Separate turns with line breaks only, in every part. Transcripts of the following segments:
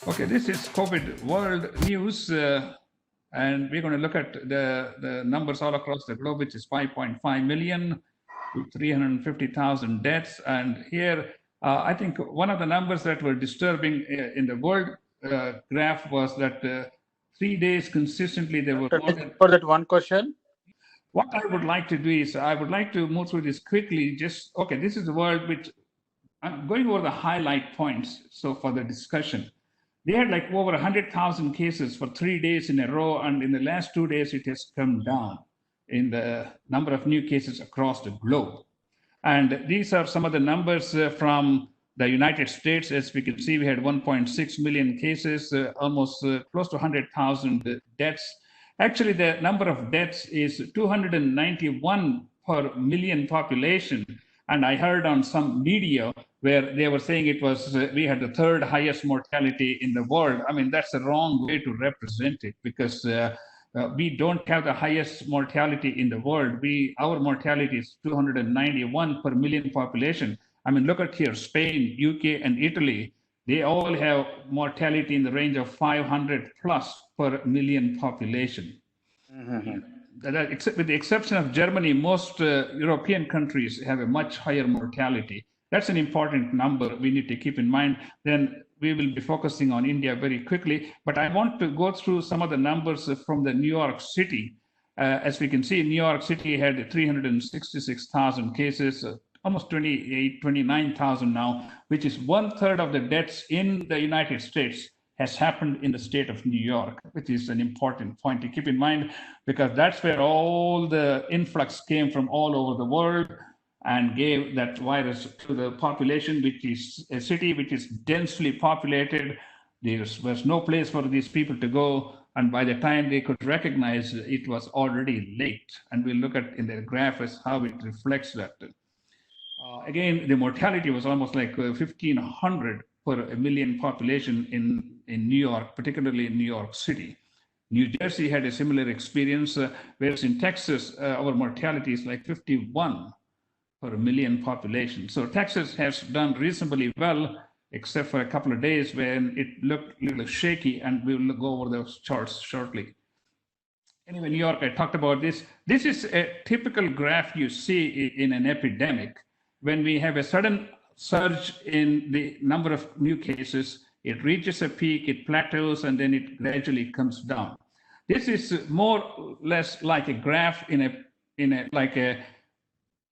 Okay, this is COVID world news, and we're going to look at the numbers all across the globe, which is 5.5 million with 350,000 deaths. And here, I think one of the numbers that were disturbing in the world graph was that 3 days consistently there were more than.
For that one question.
What I would like to do is I would like to move through this quickly. Just okay, this is the world which I'm going over the highlight points. So for the discussion. They had like over 100,000 cases for 3 days in a row, and in the last 2 days, it has come down in the number of new cases across the globe. And these are some of the numbers from the United States. As we can see, we had 1.6 million cases, almost close to 100,000 deaths. Actually, the number of deaths is 291 per million population. And I heard on some media where they were saying it was we had the third highest mortality in the world. I mean, that's the wrong way to represent it, because we don't have the highest mortality in the world. Our mortality is 291 per million population. I mean, look at here, Spain, UK, and Italy. They all have mortality in the range of 500 plus per million population. Mm-hmm. With the exception of Germany, most European countries have a much higher mortality. That's an important number we need to keep in mind. Then we will be focusing on India very quickly. But I want to go through some of the numbers from the New York City. As we can see, New York City had 366,000 cases, almost 29,000 now, which is 1/3 of the deaths in the United States has happened in the state of New York, which is an important point to keep in mind, because that's where all the influx came from all over the world and gave that virus to the population, which is a city which is densely populated. There was no place for these people to go. And by the time they could recognize it was already late. And we'll look at in the graph as how it reflects that. Again, the mortality was almost like 1,500 per a million population in New York, particularly in New York City. New Jersey had a similar experience, whereas in Texas, our mortality is like 51 per a million population. So Texas has done reasonably well, except for a couple of days when it looked a little shaky, and we will go over those charts shortly. Anyway, New York, I talked about this. This is a typical graph you see in an epidemic. When we have a sudden surge in the number of new cases, it reaches a peak, it plateaus, and then it gradually comes down. This is more or less like a graph in a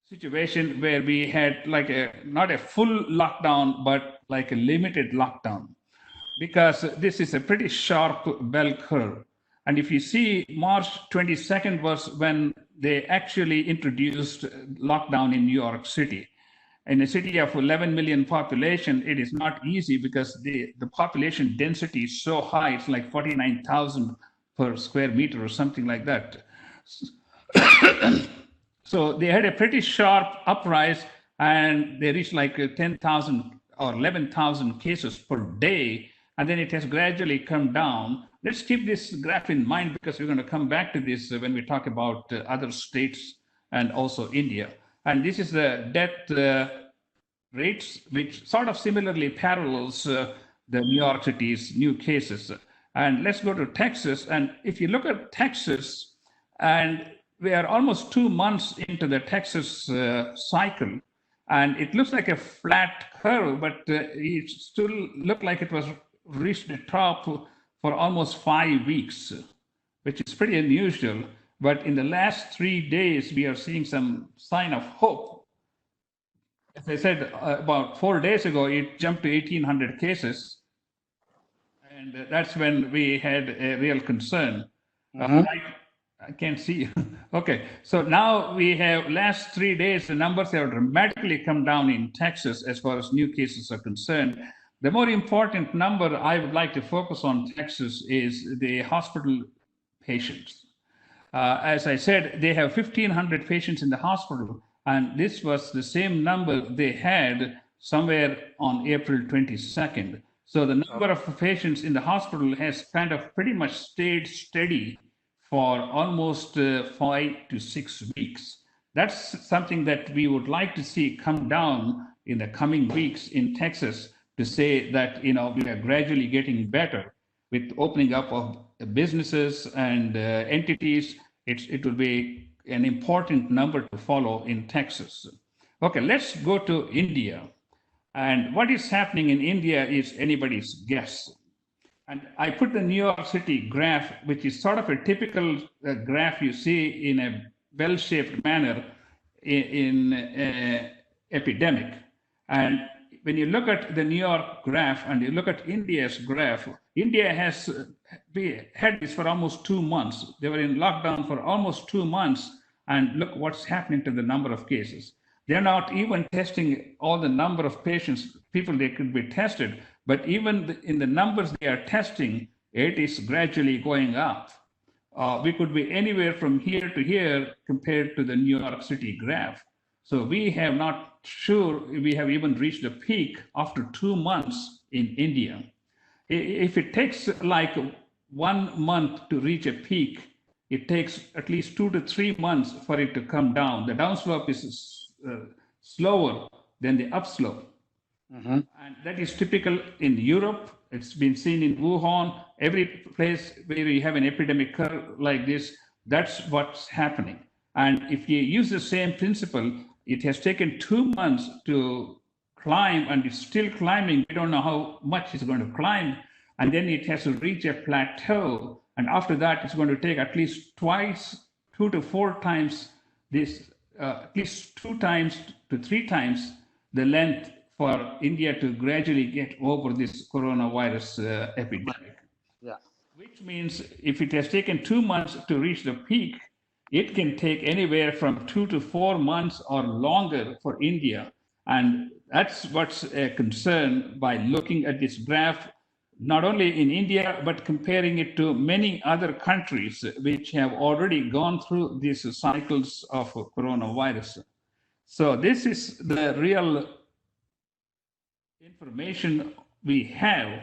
situation where we had like not a full lockdown, but like a limited lockdown, because this is a pretty sharp bell curve. And if you see, March 22nd was when they actually introduced lockdown in New York City. In a city of 11 million population, it is not easy because the population density is so high. It's like 49,000 per square meter or something like that. So they had a pretty sharp uprise, and they reached like 10,000 or 11,000 cases per day. And then it has gradually come down. Let's keep this graph in mind, because we're going to come back to this when we talk about other states and also India. And this is the death rates, which sort of similarly parallels the New York City's new cases. And let's go to Texas. And if you look at Texas, and we are almost 2 months into the Texas cycle, and it looks like a flat curve, but it still looked like it was reached the top for almost 5 weeks, which is pretty unusual. But in the last 3 days, we are seeing some sign of hope. As I said, about 4 days ago, it jumped to 1,800 cases. And that's when we had a real concern. I can't see you. Okay, so now we have last 3 days, the numbers have dramatically come down in Texas as far as new cases are concerned. The more important number I would like to focus on Texas is the hospital patients. As I said, they have 1,500 patients in the hospital, and this was the same number they had somewhere on April 22nd. So the number of patients in the hospital has kind of pretty much stayed steady for almost 5 to 6 weeks. That's something that we would like to see come down in the coming weeks in Texas, to say that, we are gradually getting better with opening up of businesses and entities. It will be an important number to follow in Texas. Okay, let's go to India. And what is happening in India is anybody's guess. And I put the New York City graph, which is sort of a typical graph you see in a bell-shaped manner in epidemic. And when you look at the New York graph and you look at India's graph, India has had this for almost 2 months. They were in lockdown for almost 2 months, and look what's happening to the number of cases. They're not even testing all the number of people they could be tested, but even in the numbers they are testing, it is gradually going up. We could be anywhere from here to here compared to the New York City graph. So we have not sure we have even reached a peak after 2 months in India. If it takes like 1 month to reach a peak, it takes at least 2 to 3 months for it to come down. The downslope is slower than the upslope. And that is typical in Europe. It's been seen in Wuhan. Every place where you have an epidemic curve like this, that's what's happening. And if you use the same principle, it has taken 2 months to climb and it's still climbing. We don't know how much it's going to climb. And then it has to reach a plateau. And after that, it's going to take at least 2 to 4 times this, at least 2 times to 3 times the length for India to gradually get over this coronavirus epidemic.
Yeah.
Which means if it has taken 2 months to reach the peak, it can take anywhere from 2 to 4 months or longer for India. And that's what's a concern by looking at this graph, not only in India, but comparing it to many other countries which have already gone through these cycles of coronavirus. So this is the real information we have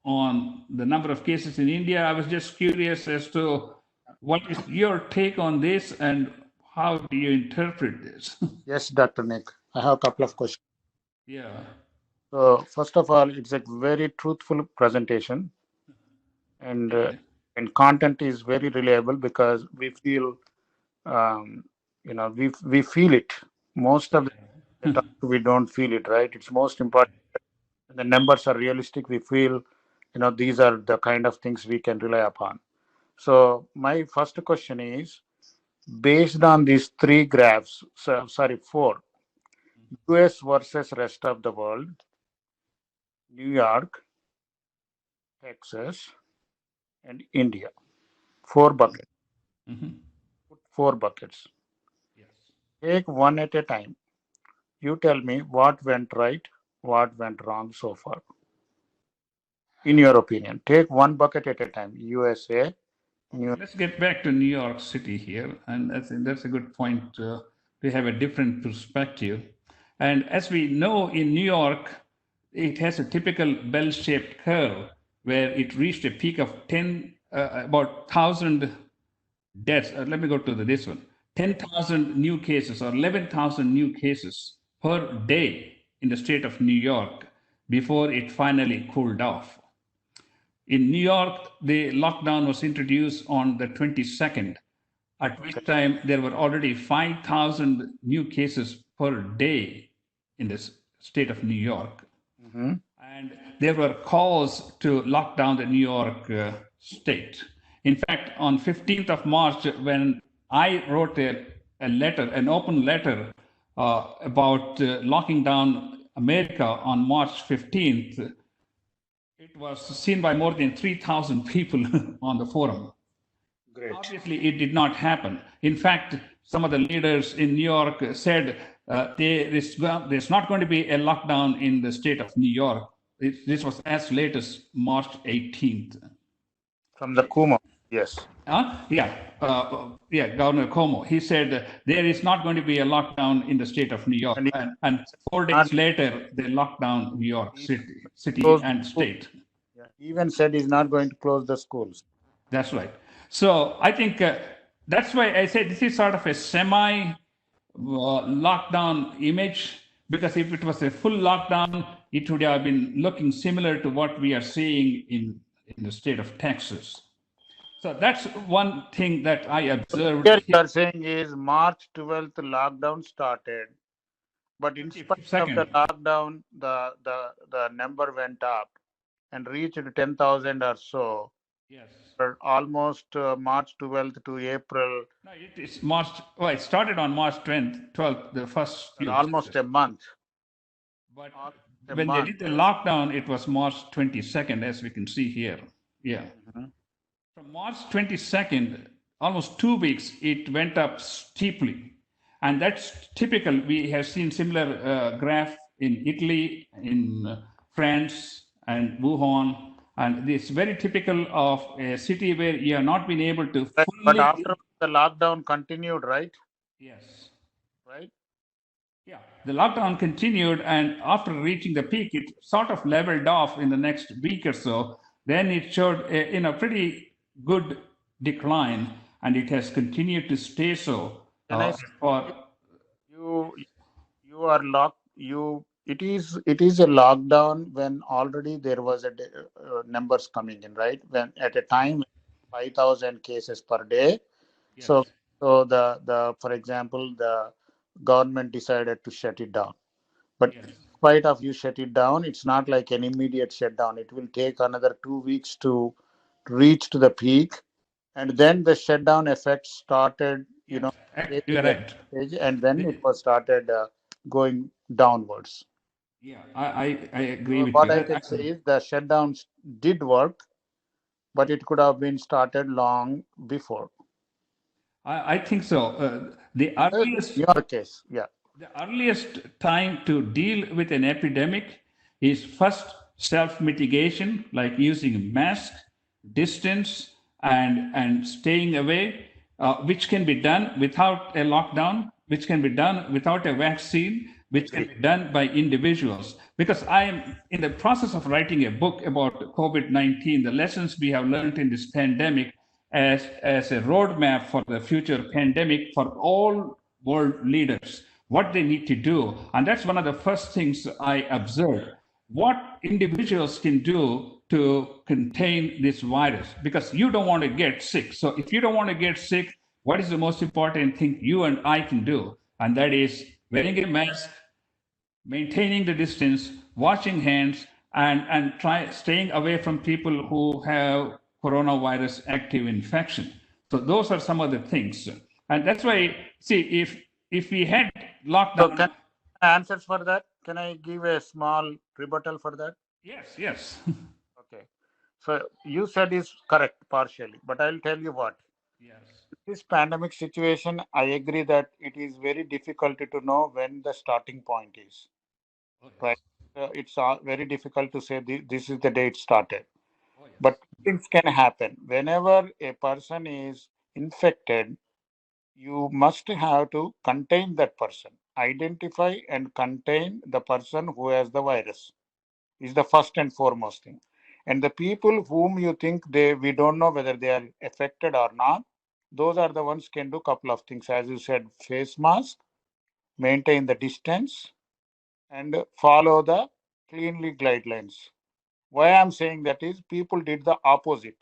on the number of cases in India. I was just curious as to what is your take on this and how do you interpret this?
Yes, Dr. Nick. I have a couple of questions.
Yeah.
So first of all, it's a very truthful presentation, and content is very reliable because we feel, we feel it. Most of the time we don't feel it, right? It's most important. The numbers are realistic. We feel, these are the kind of things we can rely upon. So my first question is, based on these 3 graphs, 4, US versus rest of the world, New York, Texas, and India. 4 buckets. 4 buckets.
Yes.
Take one at a time. You tell me what went right, what went wrong so far. In your opinion, take one bucket at a time. USA.
Let's get back to New York City here, and that's a good point. We have a different perspective, and as we know, in New York, it has a typical bell-shaped curve where it reached a peak of about 1,000 deaths. Let me go to this one: 10,000 new cases or 11,000 new cases per day in the state of New York before it finally cooled off. In New York, the lockdown was introduced on the 22nd, at which time there were already 5,000 new cases per day in the state of New York. And there were calls to lock down the New York state. In fact, on 15th of March, when I wrote a letter, an open letter about locking down America on March 15th, it was seen by more than 3,000 people on the forum.
Great.
Obviously, it did not happen. In fact, some of the leaders in New York said there's not going to be a lockdown in the state of New York. This was as late as March 18th.
From the Cuomo, yes.
Governor Cuomo. He said there is not going to be a lockdown in the state of New York. And 4 days later, they locked down New York city and state.
Yeah. Even said he's not going to close the schools.
That's right. So I think that's why I said this is sort of a semi lockdown image, because if it was a full lockdown, it would have been looking similar to what we are seeing in the state of Texas. So that's one thing that I observed.
Here you are saying is March 12th lockdown started, but in spite of the
22nd.
lockdown, the number went up and reached 10,000 or so.
Yes.
For almost March 12th to April,
No, it is March. Well, it started on March 12th, the first few
almost
cases.
a month.
But
Almost a
when they
month.
did the lockdown, it was March 22nd, as we can see here. Yeah.
Mhm.
From March 22nd, almost 2 weeks, it went up steeply. And that's typical. We have seen similar graph in Italy, in France, and Wuhan. And it's very typical of a city where you have not been able to
But
fully.
after the lockdown continued, right?
Yes.
Right?
Yeah, the lockdown continued, and after reaching the peak, it sort of leveled off in the next week or so. Then it showed a pretty good decline, and it has continued to stay so
Can I
for.
you you are locked it is a lockdown when already there was numbers coming in, right? When at a time 5,000 cases per day.
Yes.
So the for example, the government decided to shut it down. But
Yes.
in spite of you shut it down, it's not like an immediate shutdown. It will take another 2 weeks to reach to the peak, and then the shutdown effect started.
Yes, you're
Taking a
right.
stage, and then it was started going downwards.
Yeah, I agree
So
with
what
you.
I can say is the shutdowns did work, but it could have been started long before.
I think so. The earliest
Your case, yeah.
The earliest time to deal with an epidemic is first self mitigation, like using mask, distance, and staying away, which can be done without a lockdown, which can be done without a vaccine, which can be done by individuals. Because I am in the process of writing a book about COVID-19, the lessons we have learned in this pandemic as a roadmap for the future pandemic for all world leaders, what they need to do. And that's one of the first things I observed. What individuals can do to contain this virus, because you don't want to get sick. So if you don't want to get sick, what is the most important thing you and I can do? And that is wearing a mask, maintaining the distance, washing hands, and try staying away from people who have coronavirus active infection. So those are some of the things, and that's why see if we had
So
lockdown.
answers for that? Can I give a small rebuttal for that?
Yes.
Okay. So you said is correct partially, but I'll tell you what.
Yes.
This pandemic situation, I agree that it is very difficult to know when the starting point is.
Oh, yes.
Right? It's very difficult to say this is the day it started.
Oh, yes.
But things can happen. Whenever a person is infected, you must have to contain that person. Identify and contain the person who has the virus is the first and foremost thing. And the people whom you think we don't know whether they are affected or not, those are the ones can do couple of things. As you said, face mask, maintain the distance, and follow the cleanly guidelines. Why I'm saying that is people did the opposite.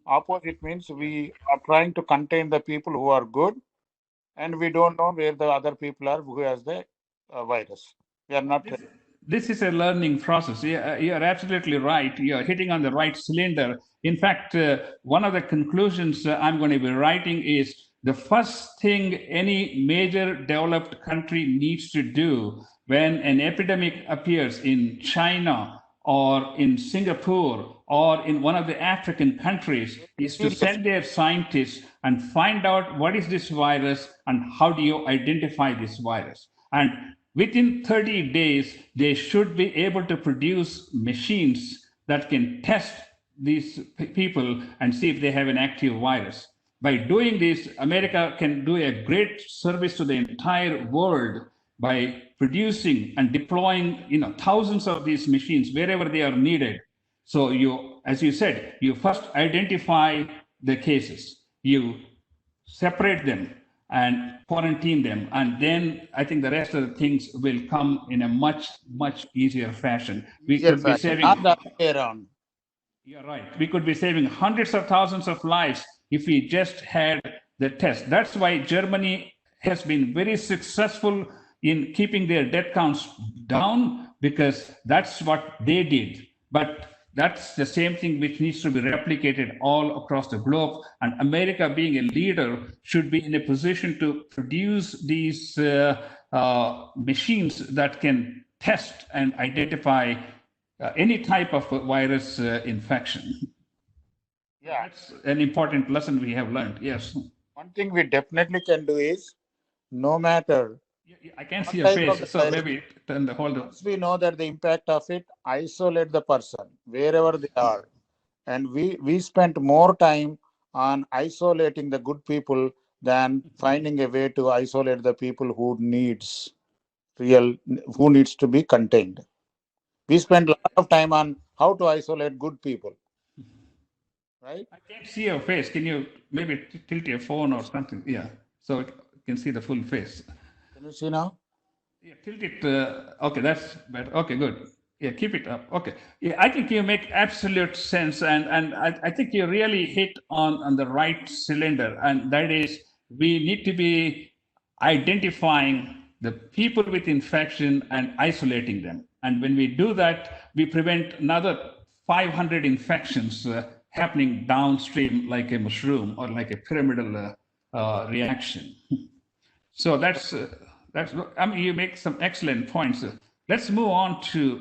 Opposite means we are trying to contain the people who are good, and we don't know where the other people are who has the virus. We are not.
This is a learning process. You're absolutely right. You're hitting on the right cylinder. In fact, one of the conclusions I'm going to be writing is the first thing any major developed country needs to do when an epidemic appears in China or in Singapore or in one of the African countries is to send their scientists and find out what is this virus and how do you identify this virus. And within 30 days, they should be able to produce machines that can test these people and see if they have an active virus. By doing this, America can do a great service to the entire world by producing and deploying thousands of these machines wherever they are needed. So you, as you said, you first identify the cases, you separate them, and quarantine them. And then I think the rest of the things will come in a much, much easier fashion. We
Easier
could be
fashion,
saving,
not the other way around.
you're right, we could be saving hundreds of thousands of lives if we just had the test. That's why Germany has been very successful in keeping their death counts down, because that's what they did. But that's the same thing which needs to be replicated all across the globe. And America, being a leader, should be in a position to produce these machines that can test and identify any type of virus infection.
Yeah.
That's an important lesson we have learned. Yes.
One thing we definitely can do is, no matter
I can see
what
your
type of
face,
the
so
virus,
maybe turn the whole.
once we know that the impact of it, isolate the person wherever they are. And we spent more time on isolating the good people than finding a way to isolate the people who needs to be contained. We spent a lot of time on how to isolate good people, right?
I can't see your face. Can you maybe tilt your phone or something? Yeah, so you can see the full face.
Can you see now?
Yeah, tilt it. Okay, that's better. Okay, good. Yeah, keep it up. Okay. Yeah, I think you make absolute sense, and I think you really hit on the right cylinder, and that is we need to be identifying the people with infection and isolating them. And when we do that, we prevent another 500 infections happening downstream, like a mushroom or like a pyramidal reaction. So that's. I mean, you make some excellent points. Let's move on to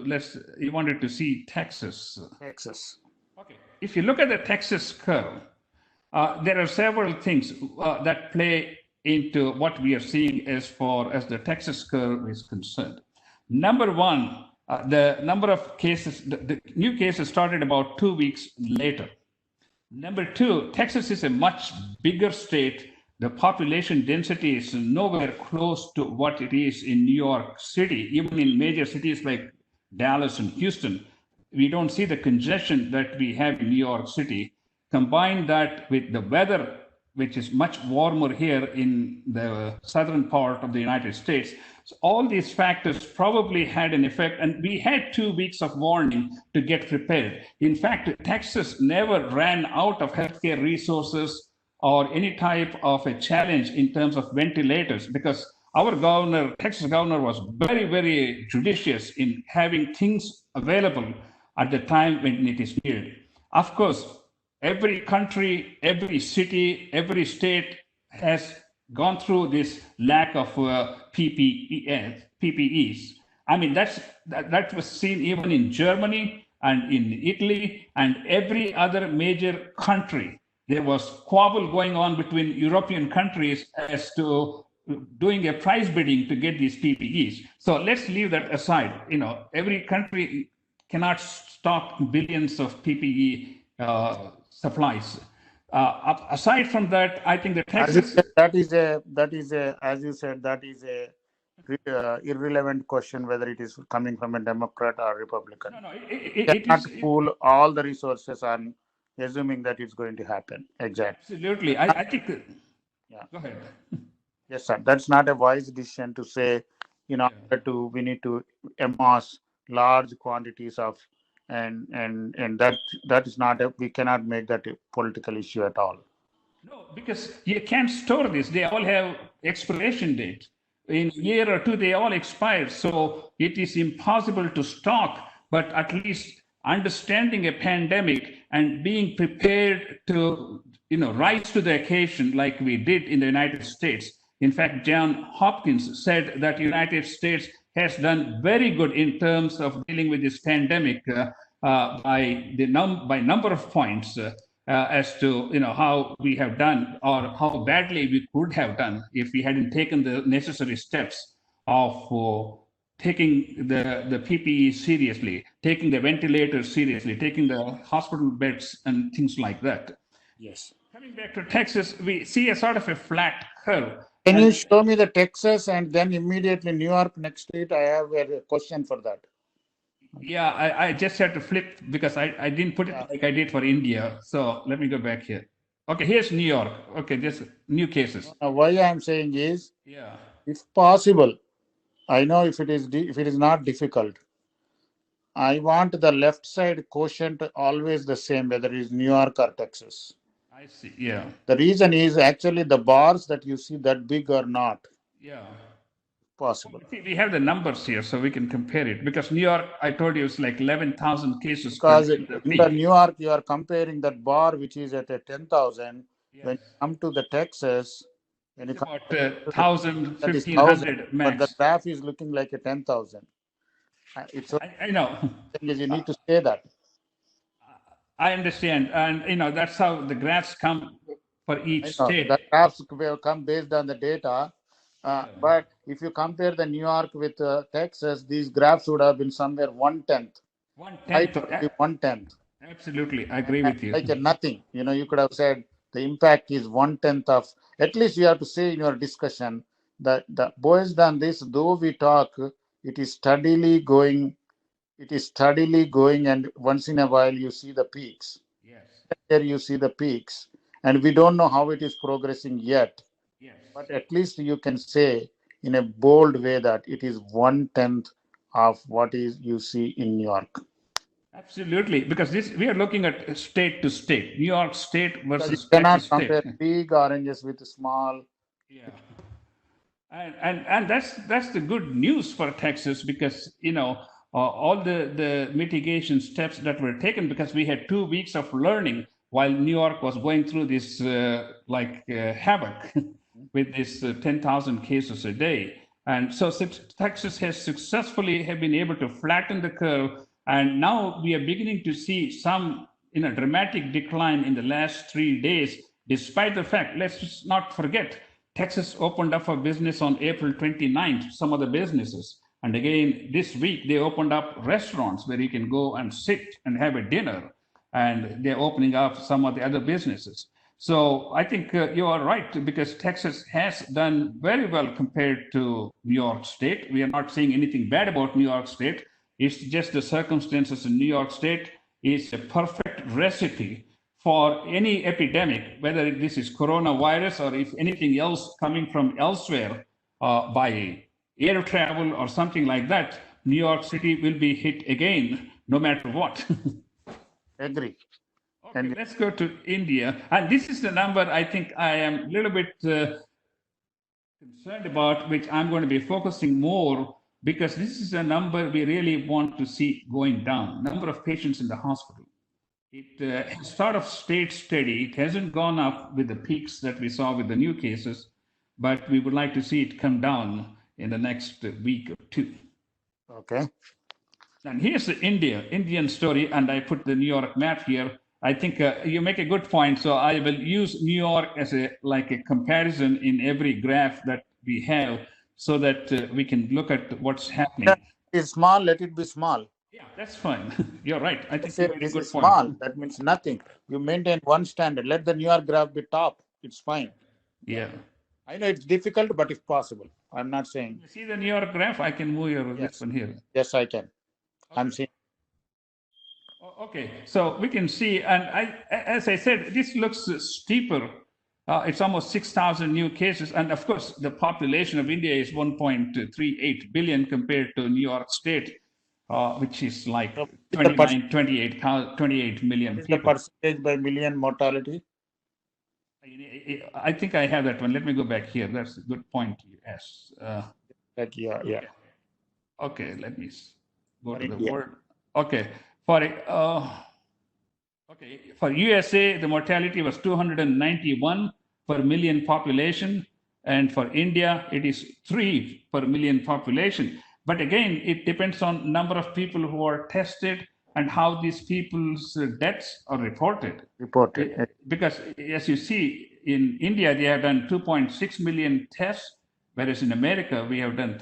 You wanted to see Texas.
Texas.
Okay. If you look at the Texas curve, there are several things that play into what we are seeing as far as the Texas curve is concerned. Number one, the number of cases, the new cases started about 2 weeks later. Number two, Texas is a much bigger state. The population density is nowhere close to what it is in New York City. Even in major cities like Dallas and Houston, we don't see the congestion that we have in New York City. Combine that with the weather, which is much warmer here in the southern part of the United States. So all these factors probably had an effect, and we had 2 weeks of warning to get prepared. In fact, Texas never ran out of healthcare resources or any type of a challenge in terms of ventilators, because our governor, Texas governor, was very, very judicious in having things available at the time when it is needed. Of course, every country, every city, every state has gone through this lack of PPEs. I mean, that was seen even in Germany and in Italy and every other major country. There was squabble going on between European countries as to doing a price bidding to get these PPEs. So let's leave that aside. Every country cannot stock billions of PPE supplies. Aside from that, I think the Texas.
That is a, as you said, that is a irrelevant question whether it is coming from a Democrat or Republican.
No,
it cannot pool all the resources on assuming that it's going to happen. Exactly.
Absolutely. I think.
Yeah.
Go ahead.
Yes, sir. That's not a wise decision to say, we need to amass large quantities of, and that is not we cannot make that a political issue at all.
No, because you can't store this. They all have expiration date. In a year or two, they all expire. So it is impossible to stock, but at least understanding a pandemic and being prepared to, rise to the occasion like we did in the United States. In fact, John Hopkins said that the United States has done very good in terms of dealing with this pandemic by number of points as to how we have done or how badly we could have done if we hadn't taken the necessary steps of taking the PPE seriously, taking the ventilators seriously, taking the hospital beds and things like that.
Yes.
Coming back to Texas, we see a sort of a flat curve.
Can you show me the Texas and then immediately New York next state? I have a question for that.
Yeah, I just had to flip because I didn't put it like I did for India. So let me go back here. Okay, here's New York. Okay, there's new cases.
Now, why I am saying is,
Yeah,
if possible, I know if if it is not difficult, I want the left side quotient always the same, whether it is New York or Texas.
I see. Yeah,
The reason is actually the bars that you see that big or not
yeah.
possible.
See, we have the numbers here, so we can compare it. Because New York, I told you, it's like 11,000 cases per
Because
day in the
in the
peak.
New York, you are comparing that bar which is at a 10,000. When
Yes,
you come to the Texas, when
it's
you come
about
to the
1,000,
that is 1,000,
1,500
but the
max.
graph is looking like a 10,000. It's only
I know.
thing is you need to say that.
I understand, and that's how the graphs come for
I
each
know
state.
the graphs will come based on the data, but if you compare the New York with Texas, these graphs would have been somewhere 1/10.
One
Right,
tenth.
would be 1/10.
Absolutely, I agree with you.
Like a nothing. You could have said the impact is 1/10 of. At least you have to say in your discussion that the based on this, though we talk, it is steadily going. It is steadily going, and once in a while you see the peaks.
Yes,
There you see the peaks, and we don't know how it is progressing yet.
yes.
But at least you can say in a bold way that it is 1/10 of what is you see in New York.
Absolutely, because this we are looking at state to state, New York State
Because you
versus Texas
cannot
State.
compare big oranges with small.
Yeah, and that's the good news for Texas because all the mitigation steps that were taken because we had 2 weeks of learning while New York was going through this havoc with this 10,000 cases a day. And so Texas has successfully have been able to flatten the curve, and now we are beginning to see some dramatic decline in the last 3 days, despite the fact, let's not forget, Texas opened up for business on April 29th, some of the businesses. And again, this week, they opened up restaurants where you can go and sit and have a dinner. And they're opening up some of the other businesses. So I think you are right because Texas has done very well compared to New York State. We are not saying anything bad about New York State. It's just the circumstances in New York State is a perfect recipe for any epidemic, whether this is coronavirus or if anything else coming from elsewhere by air travel or something like that, New York City will be hit again, no matter what.
Agree.
Okay,
And
let's go to India. And this is the number I think I am a little bit concerned about, which I'm going to be focusing more because this is a number we really want to see going down. Number of patients in the hospital. It has sort of stayed steady. It hasn't gone up with the peaks that we saw with the new cases, but we would like to see it come down in the next week or two.
okay.
And here's the Indian story, and I put the New York map here. I think you make a good point. So I will use New York as a comparison in every graph that we have, so that we can look at what's happening.
It's small, let it be small.
Yeah, that's fine. You're right. I think you
Say
made a
this is
good point.
small, that means nothing. You maintain one standard. Let the New York graph be top. It's fine.
Yeah.
I know it's difficult, but if possible. I'm not saying.
You see the New York graph? I can move your this
Yes.
one here.
Yes, I can. I'm
Okay.
seeing.
Okay, so we can see, and as I said, this looks steeper. It's almost 6,000 new cases, and of course, the population of India is 1.38 billion compared to New York State, which is like
So,
29, 28 million
is the
people.
percentage by million mortality?
I think I have that one. Let me go back here. That's a good point. Yes.
Like, yeah.
Okay, let me go
For
to the
India.
word. Okay, for for USA, the mortality was 291 per million population, and for India, it is 3 per million population. But again, it depends on number of people who are tested and how these people's deaths are reported.
Reported.
Because as you see, in India, they have done 2.6 million tests, whereas in America, we have done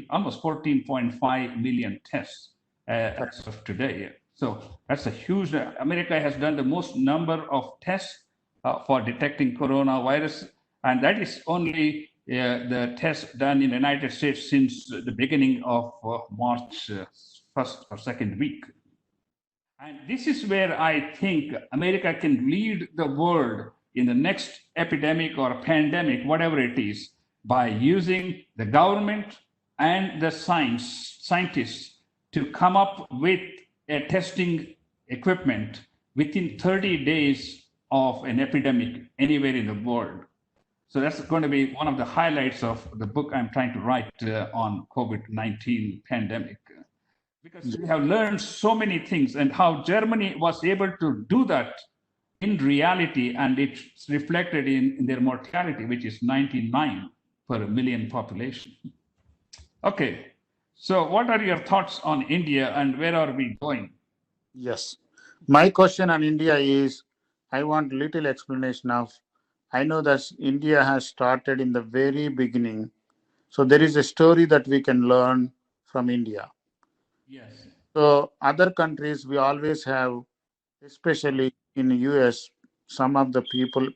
almost 14.5 million tests as of today. So that's a huge. America has done the most number of tests for detecting coronavirus, and that is only the test done in the United States since the beginning of March first or second week. And this is where I think America can lead the world in the next epidemic or pandemic, whatever it is, by using the government and the scientists to come up with a testing equipment within 30 days of an epidemic anywhere in the world. So that's going to be one of the highlights of the book I'm trying to write on COVID-19 pandemic. Because we have learned so many things, and how Germany was able to do that in reality, and it's reflected in their mortality, which is 99 per million population. Okay, so what are your thoughts on India and where are we going?
Yes. My question on India is, I want little explanation of, I know that India has started in the very beginning. So there is a story that we can learn from India.
Yes.
So other countries, we always have, especially in the US, some of the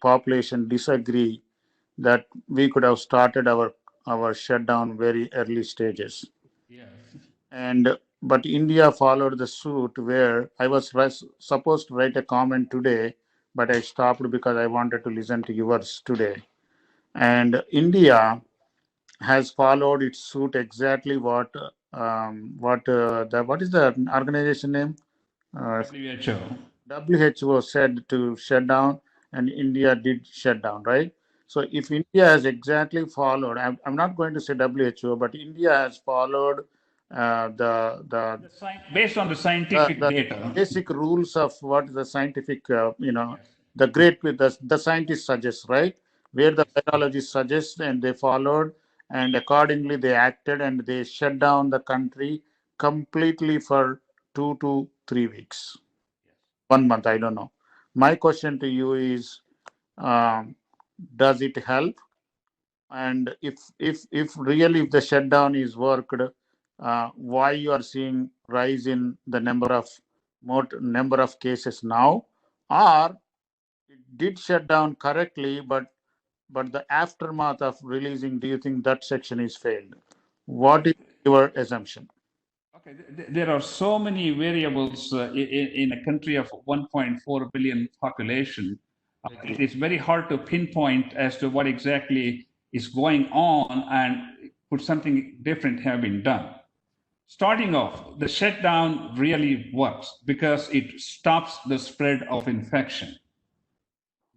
population disagree that we could have started our shutdown very early stages.
Yes.
And but India followed the suit, where I was supposed to write a comment today, but I stopped because I wanted to listen to yours today. And India has followed its suit exactly what what is the organization name?
WHO.
WHO said to shut down, and India did shut down, right? So if India has exactly followed, I'm not going to say WHO, but India has followed the
Based on the scientific
the
data.
basic rules of what the scientific,
Yes.
the scientists suggest, right? Where the biologists suggest, and they followed, and accordingly they acted, and they shut down the country completely for 2 to 3 weeks, 1 month, I don't know. My question to you is, um, does it help? And if really, if the shutdown is worked, why you are seeing rise in the number of cases now? Or it did shut down correctly, but the aftermath of releasing, do you think that section is failed? What is your assumption?
Okay, there are so many variables in a country of 1.4 billion population. It is very hard to pinpoint as to what exactly is going on and could something different have been done. Starting off, the shutdown really works because it stops the spread of infection.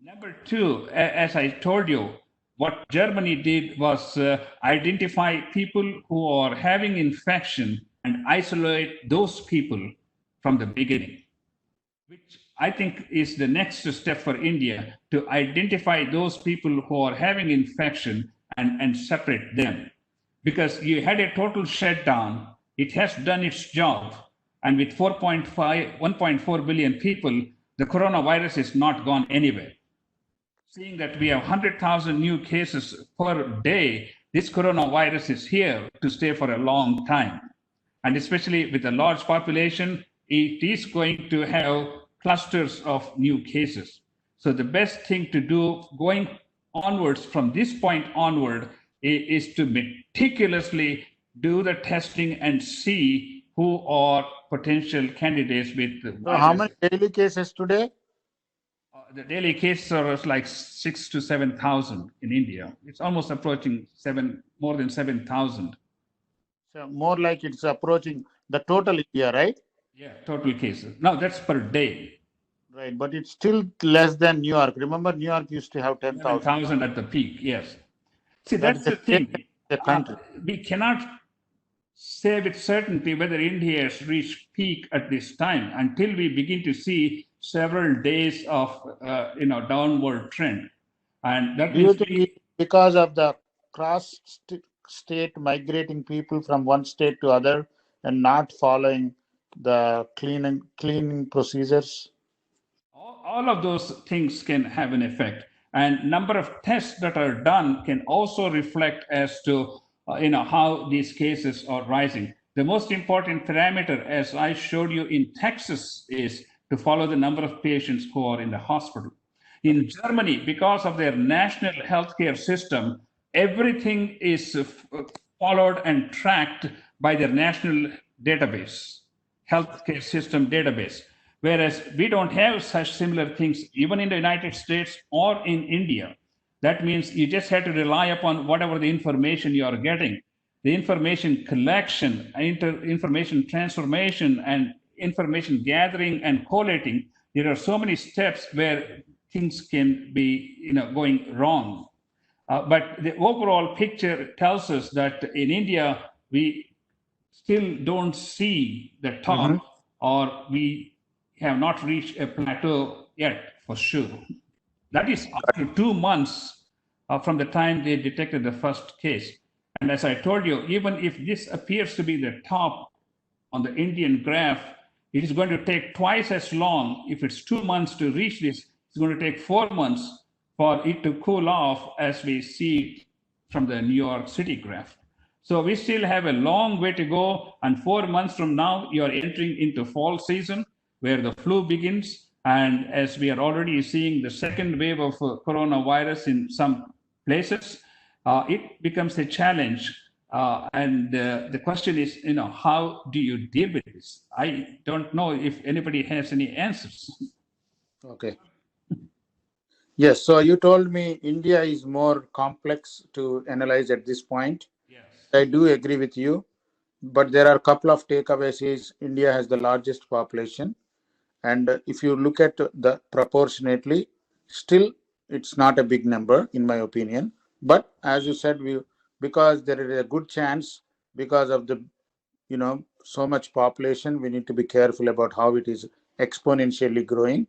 Number two, as I told you, what Germany did was identify people who are having infection and isolate those people from the beginning, which I think is the next step for India, to identify those people who are having infection and separate them. Because you had a total shutdown, it has done its job. And with 1.4 billion people, the coronavirus is not gone anywhere. Seeing that we have 100,000 new cases per day, this coronavirus is here to stay for a long time. And especially with a large population, it is going to have clusters of new cases. So the best thing to do going onwards, from this point onward, is to meticulously do the testing and see who are potential candidates with the
So how
virus.
many daily cases today?
The daily cases are like 6 to 7,000 in India. It's almost approaching more than 7,000.
So more like it's approaching the total India, right?
Yeah, total cases. Now that's per day.
Right, but it's still less than New York. Remember, New York used to have 10,000.
7,000 at the peak, yes. See,
That
that's
is a
the
great
thing.
country.
We cannot say with certainty whether India has reached peak at this time until we begin to see several days of downward trend. And that
Do you
means
think it's because of the state migrating people from one state to other and not following the cleaning procedures?
all of those things can have an effect, and number of tests that are done can also reflect as to how these cases are rising. The most important parameter, as I showed you in Texas, is to follow the number of patients who are in the hospital. In Germany, because of their national healthcare system, everything is followed and tracked by their national database, healthcare system database. Whereas we don't have such similar things, even in the United States or in India. That means you just have to rely upon whatever the information you are getting. The information collection, information transformation, and information gathering and collating. There are so many steps where things can be, going wrong. But the overall picture tells us that in India, we still don't see the top, or we have not reached a plateau yet, for sure. That is after 2 months from the time they detected the first case. And as I told you, even if this appears to be the top on the Indian graph, it is going to take twice as long. If it's 2 months to reach this, it's going to take 4 months for it to cool off, as we see from the New York City graph. So we still have a long way to go. And 4 months from now, you're entering into fall season where the flu begins. And as we are already seeing the second wave of coronavirus in some places, it becomes a challenge. And the question is, how do you deal with this? I don't know if anybody has any answers.
Okay. Yes. So you told me India is more complex to analyze at this point.
Yes.
I do agree with you, but there are a couple of takeaways. Is India has the largest population, and if you look at the proportionately, still it's not a big number in my opinion. But as you said, because there is a good chance, because of the so much population, we need to be careful about how it is exponentially growing,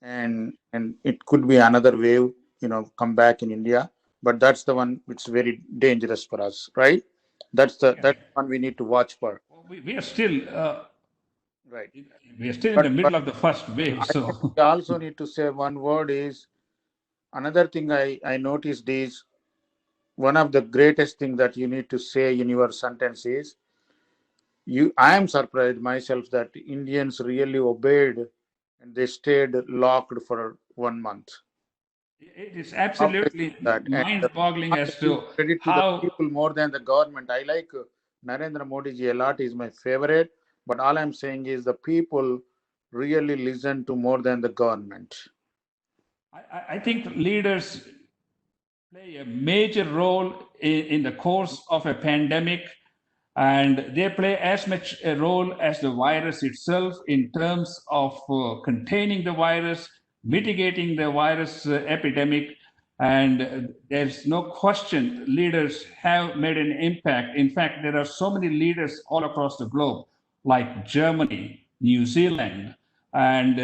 and it could be another wave come back in India, but that's the one which is very dangerous for us, right? That's one we need to watch for.
We are still
Right.
we are still in the middle of the first wave.
I think
So
we also need to say one word is another thing I noticed is one of the greatest thing that you need to say in your sentence is I am surprised myself that Indians really obeyed and they stayed locked for 1 month.
it is absolutely
That and
mind-boggling as to
credit to the
how
people more than the government. I like Narendra Modi ji a lot. Is my favorite, but all I'm saying is the people really listen to more than the government.
I think leaders play a major role in the course of a pandemic, and they play as much a role as the virus itself in terms of containing the virus, mitigating the virus epidemic. And there's no question leaders have made an impact. In fact, there are so many leaders all across the globe, like Germany, New Zealand, and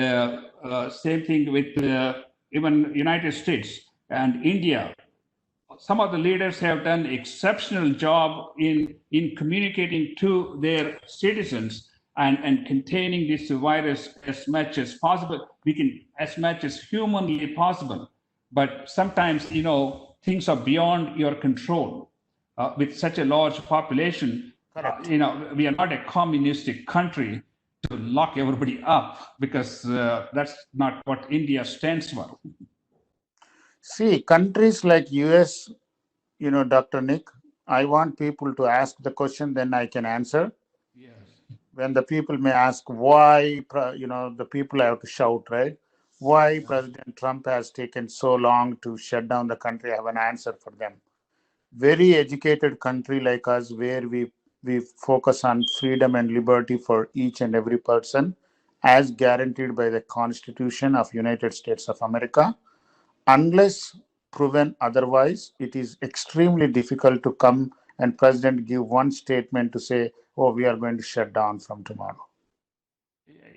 same thing with even United States and India. Some of the leaders have done exceptional job in communicating to their citizens and containing this virus as much as possible. We can, as much as humanly possible. But sometimes, things are beyond your control. With such a large population, we are not a communistic country to lock everybody up, because that's not what India stands for.
See, countries like US, Dr. Nick, I want people to ask the question, then I can answer.
Yes.
When the people may ask why, the people have to shout, right? Why President Trump has taken so long to shut down the country, I have an answer for them. Very educated country like us, where we focus on freedom and liberty for each and every person, as guaranteed by the Constitution of United States of America. Unless proven otherwise, it is extremely difficult to come and president give one statement to say, oh, we are going to shut down from tomorrow.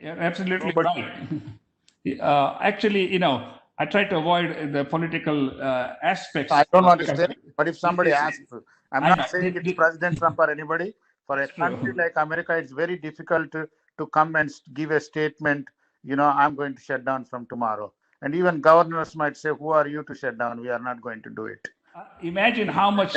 You're absolutely right. Actually, I try to avoid the political aspects.
I don't want to say, but if somebody asks, I'm not saying it's President Trump or anybody. For a country like America, it's very difficult to come and give a statement, I'm going to shut down from tomorrow. And even governors might say, who are you to shut down? We are not going to do it.
Imagine how much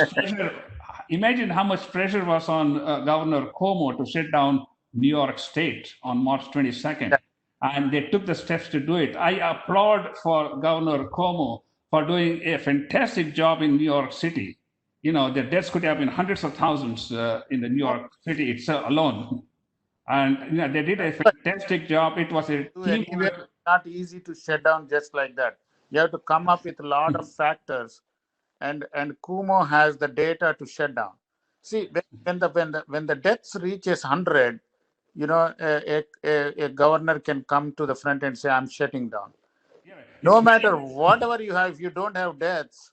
pressure was on Governor Cuomo to shut down New York State on March 22nd. And they took the steps to do it. I applaud for Governor Cuomo for doing a fantastic job in New York City. The deaths could have been hundreds of thousands in the New York City itself alone. And they did a fantastic job. It was a
Anyway,
teamwork.
not easy to shut down just like that. You have to come up with a lot of factors, and Kumo has the data to shut down. See, when the deaths reaches 100, a governor can come to the front and say, "I'm shutting down."
Yeah,
No
it's
matter whatever you have, if you don't have deaths,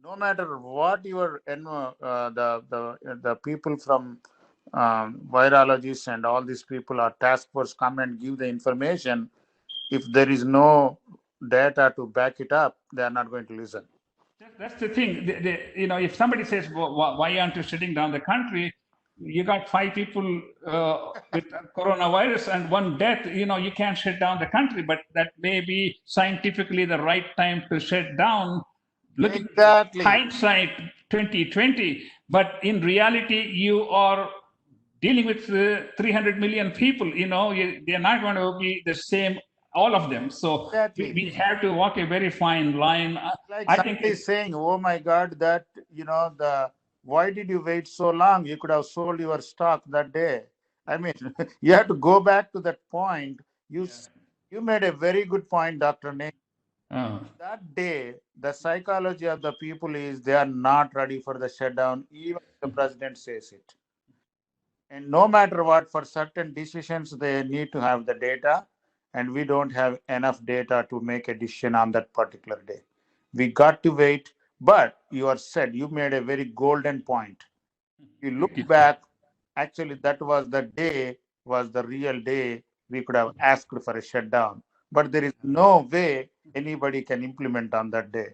no matter what your the people from virologists and all these people or task force come and give the information, if there is no data to back it up, they are not going to listen.
That's the thing. If somebody says, well, why aren't you shutting down the country? You got 5 people with coronavirus and one death. You can't shut down the country, but that may be scientifically the right time to shut down. Looking
Exactly.
hindsight 2020, but in reality, you are dealing with 300 million people. They're not going to be the same, all of them. So
Exactly.
we have to walk a very fine line.
Like
I
somebody
think
is saying, "Oh my God, that why did you wait so long? You could have sold your stock that day." I mean, you have to go back to that point. You made a very good point, Dr. Nick. That day, the psychology of the people is they are not ready for the shutdown, even if the president says it. And no matter what, for certain decisions, they need to have the data, and we don't have enough data to make a decision on that particular day. We got to wait, but you made a very golden point. You look back, actually, that was the day, was the real day we could have asked for a shutdown. But there is no way anybody can implement on that day.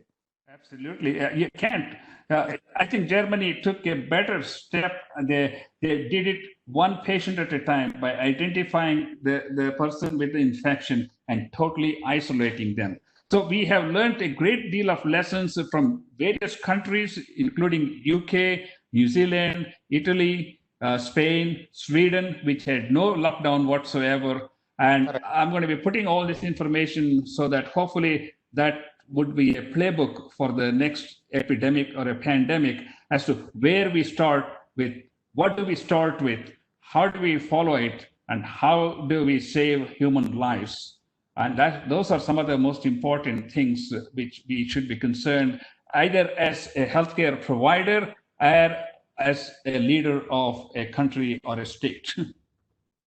absolutely, you can't. I think Germany took a better step. They did it one patient at a time by identifying the person with the infection and totally isolating them. So we have learned a great deal of lessons from various countries, including UK, New Zealand, Italy, Spain, Sweden, which had no lockdown whatsoever. And I'm going to be putting all this information so that hopefully that would be a playbook for the next epidemic or a pandemic as to where we start with, what do we start with, how do we follow it, and how do we save human lives. And those are some of the most important things which we should be concerned either as a healthcare provider or as a leader of a country or a state.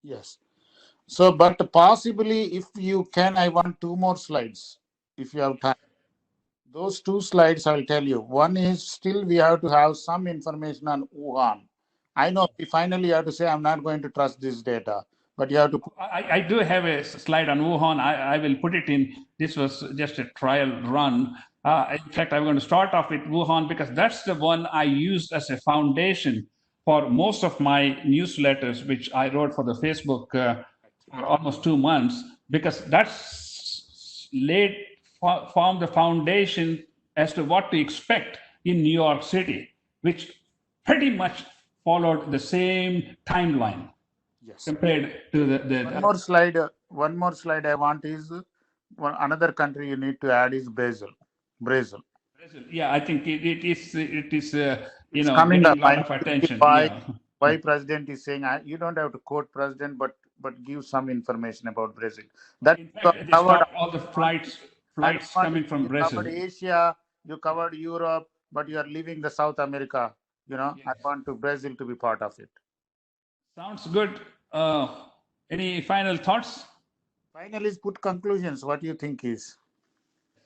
Yes. So, but possibly, if you can, I want two more slides, if you have time. Those two slides, I'll tell you. One is still we have to have some information on Wuhan. I know we finally have to say, I'm not going to trust this data, but you have to.
I do have a slide on Wuhan. I will put it in. This was just a trial run. In fact, I'm going to start off with Wuhan because that's the one I used as a foundation for most of my newsletters, which I wrote for the Facebook for almost 2 months, because that's formed the foundation as to what to expect in New York City, which pretty much followed the same timeline.
Yes.
Compared to the
One more slide I want is another country you need to add is Brazil. Brazil.
Yeah, I think it is
It's coming
getting
up.
a lot
I
of attention.
why president is saying you don't have to quote president, but give some information about Brazil. That
In fact, they stopped all the flights coming from
you
Brazil.
covered Asia, you covered Europe, but you are leaving the South America. I want to Brazil to be part of it.
Sounds good. Any final thoughts?
Finally, put conclusions. What do you think is?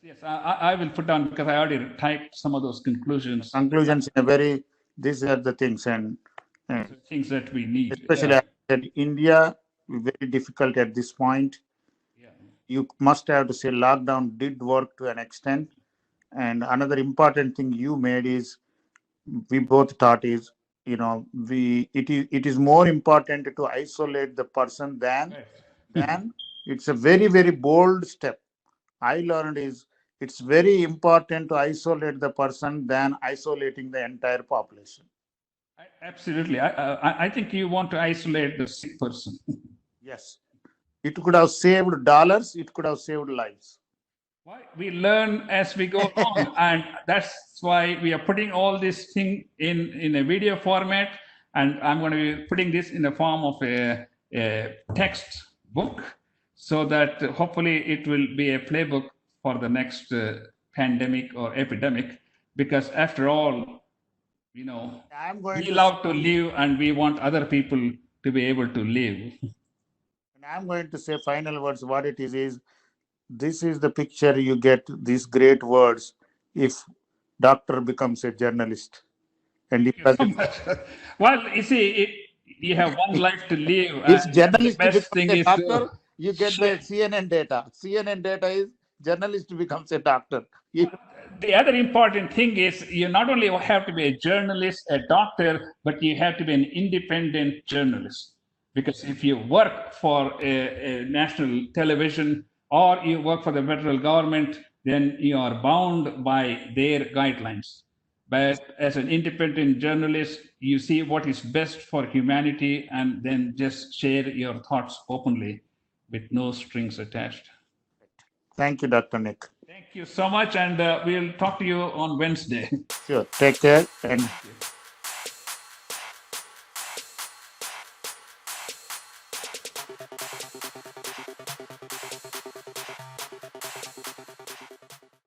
Yes, I will put down because I already typed some of those conclusions.
Conclusions in a very, these are the things and
things that we need.
Especially in India, very difficult at this point.
Yeah.
You must have to say lockdown did work to an extent. And another important thing you made is we both thought is it is more important to isolate the person than it's a very, very bold step. I learned is it's very important to isolate the person than isolating the entire population.
Absolutely. I think you want to isolate the sick person.
Yes. It could have saved dollars. It could have saved lives.
We learn as we go along, and that's why we are putting all this thing in a video format, and I'm going to be putting this in the form of a a textbook, so that hopefully it will be a playbook for the next pandemic or epidemic. Because after all,
I'm going
we
to
love to live and we want other people to be able to live.
and I'm going to say final words. What it is this is the picture you get. These great words. If doctor becomes a journalist, and if,
So much. Well, you see, you have one life to live,
if
and the
journalist
best
becomes
thing
a
is
doctor,
to
you get the
share.
CNN data. CNN data is journalist becomes a doctor.
The other important thing is you not only have to be a journalist, a doctor, but you have to be an independent journalist. Because if you work for a national television or you work for the federal government, then you are bound by their guidelines. But as an independent journalist, you see what is best for humanity and then just share your thoughts openly with no strings attached.
Thank you, Dr. Nick.
Thank you so much, and we'll talk to you on Wednesday.
Sure. Take care and